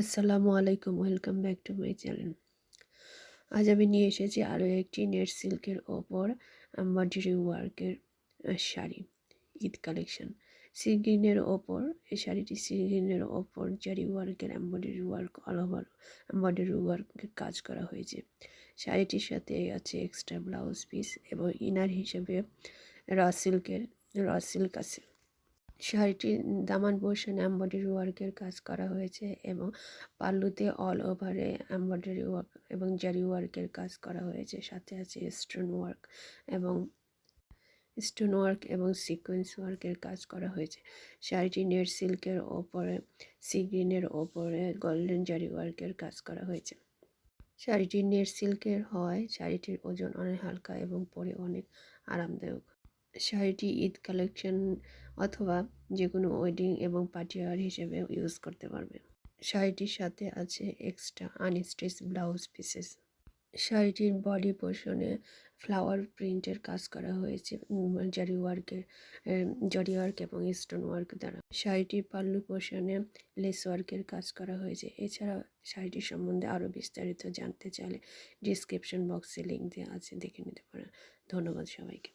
আসসালামু আলাইকুম, welcome back to my channel. আজ আমি নিয়ে এসেছি আরও একটি নেট সিল্কের ওপর এমব্রয়ডারি ওয়ার্কের শাড়ি, ঈদ কালেকশন। সি গ্রিনের ওপর এই শাড়িটি, সি গ্রিনের ওপর জারি ওয়ার্কের embroidery work, all over embroidery ওয়ার্কের কাজ করা হয়েছে। শাড়িটির সাথে আছে এক্সট্রা ব্লাউজ পিস এবং ইনার হিসেবে র সিল্ক আছে। শাড়িটির দামান পোর্শন এমব্রয়ডারি ওয়ার্কের কাজ করা হয়েছে এবং পাল্লুতে অল ওভারে এমব্রয়ডারি ওয়ার্ক এবং জারি ওয়ার্কের কাজ করা হয়েছে। সাথে আছে স্টোন ওয়ার্ক এবং সিকোয়েন্স ওয়ার্কের কাজ করা হয়েছে। শাড়িটি নেট সিল্কের ওপরে, সি গ্রিনের ওপরে গোল্ডেন জারি ওয়ার্কের কাজ করা হয়েছে। শাড়িটি নেট সিল্কের হয় শাড়িটির ওজন অনেক হালকা এবং পরে অনেক আরামদায়ক। শাড়িটি ঈদ কালেকশন অথবা যে কোনো ওয়েডিং এবং পার্টিওয়ার হিসেবে ইউজ করতে পারবে। শাড়িটির সাথে আছে এক্সট্রা আনস্টিচ ব্লাউজ পিসেস। শাড়িটির বডি পোর্শনে ফ্লাওয়ার প্রিন্টের কাজ করা হয়েছে জরি ওয়ার্ক এবং স্টোন ওয়ার্ক দ্বারা। শাড়িটির পাল্লু পোর্শনে লেস ওয়ার্কের কাজ করা হয়েছে। এছাড়া শাড়িটির সম্বন্ধে আরও বিস্তারিত জানতে চাইলে ডিসক্রিপশন বক্সে লিঙ্ক দেওয়া আছে, দেখে নিতে পারেন। ধন্যবাদ সবাইকে।